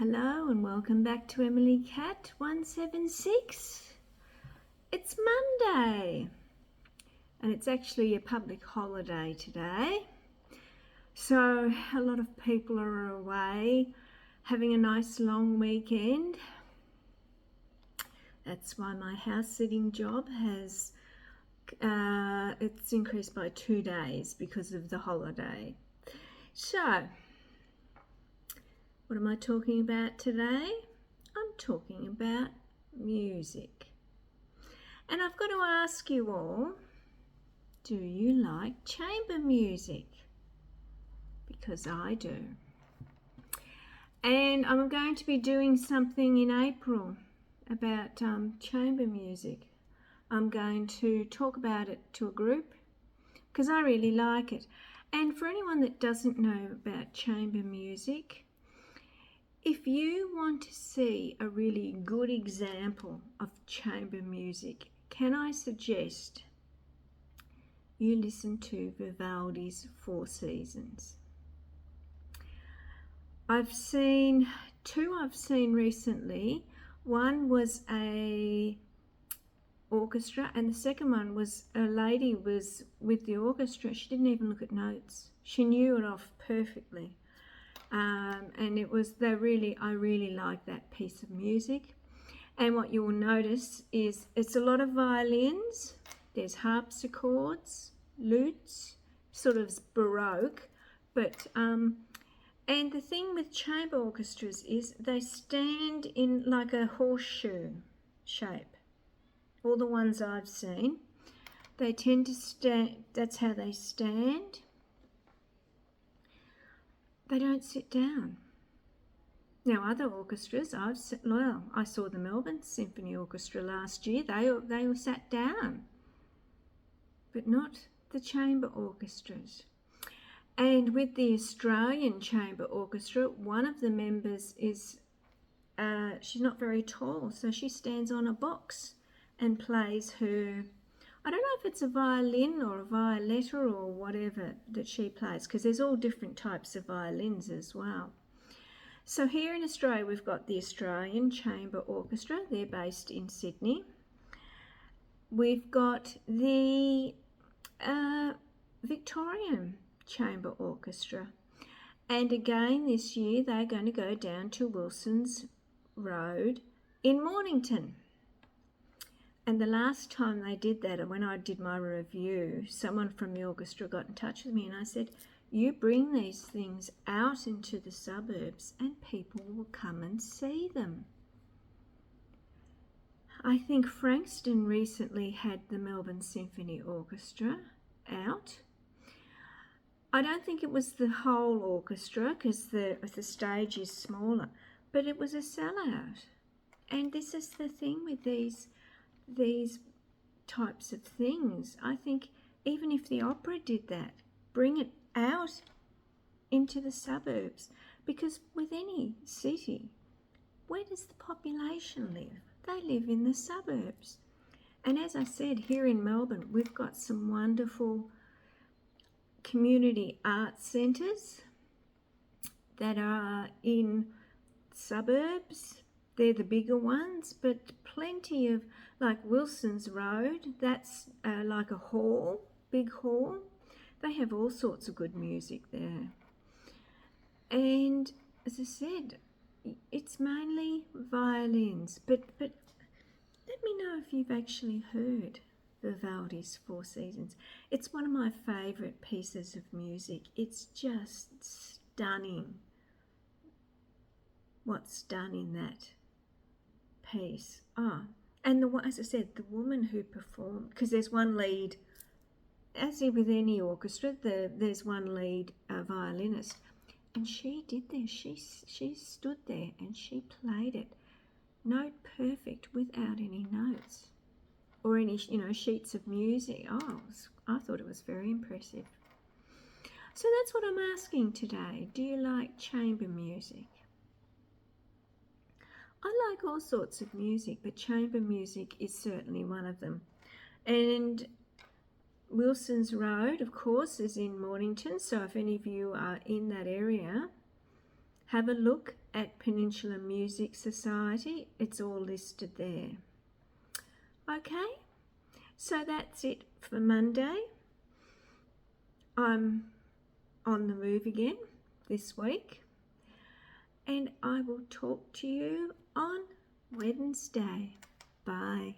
Hello and welcome back to Emily Cat 176. It's Monday and it's actually a public holiday today. So a lot of people are away having a nice long weekend. That's why my house sitting job has it's increased by 2 days because of the holiday. So what am I talking about today? I'm talking about music. And I've got to ask you all, do you like chamber music? Because I do. And I'm going to be doing something in April about chamber music. I'm going to talk about it to a group because I really like it. And for anyone that doesn't know about chamber music, if you want to see a really good example of chamber music, can I suggest you listen to Vivaldi's Four Seasons? I've seen two recently. One was a orchestra and the second one was a lady was with the orchestra. She didn't even look at notes. She knew it off perfectly. And I really like that piece of music. And what you will notice is it's a lot of violins, there's harpsichords, lutes, sort of Baroque, but and the thing with chamber orchestras is they stand in like a horseshoe shape. All the ones I've seen, they tend to stand, that's how they stand. They don't sit down. Now, other orchestras, I saw the Melbourne Symphony Orchestra last year. They all sat down, but not the chamber orchestras. And with the Australian Chamber Orchestra, one of the members is, she's not very tall, so she stands on a box and plays her, I don't know if it's a violin or a violetta or whatever that she plays, because there's all different types of violins as well. So here in Australia, we've got the Australian Chamber Orchestra. They're based in Sydney. We've got the Victorian Chamber Orchestra. And again, this year, they're going to go down to Wilson's Road in Mornington. And the last time they did that, when I did my review, someone from the orchestra got in touch with me and I said, you bring these things out into the suburbs and people will come and see them. I think Frankston recently had the Melbourne Symphony Orchestra out. I don't think it was the whole orchestra because the stage is smaller, but it was a sellout. And this is the thing with these types of things. I think even if the opera did that, bring it out into the suburbs, because with any city, where does the population live? They live in the suburbs. And as I said, here in Melbourne, we've got some wonderful community arts centres that are in suburbs. They're the bigger ones, but plenty of, like Wilson's Road, that's like a hall, big hall. They have all sorts of good music there. And as I said, it's mainly violins, but let me know if you've actually heard Vivaldi's Four Seasons. It's one of my favourite pieces of music. It's just stunning what's done in that piece. And as I said, the woman who performed, because there's one lead, as with any orchestra, there's one lead violinist, and she did this. She stood there and she played it note perfect without any notes or any sheets of music. I thought it was very impressive. So that's what I'm asking today. Do you like chamber music? I like all sorts of music, but chamber music is certainly one of them. And Wilson's Road, of course, is in Mornington, so if any of you are in that area, have a look at Peninsula Music Society. It's all listed there. Okay, so that's it for Monday. I'm on the move again this week, and I will talk to you on Wednesday. Bye.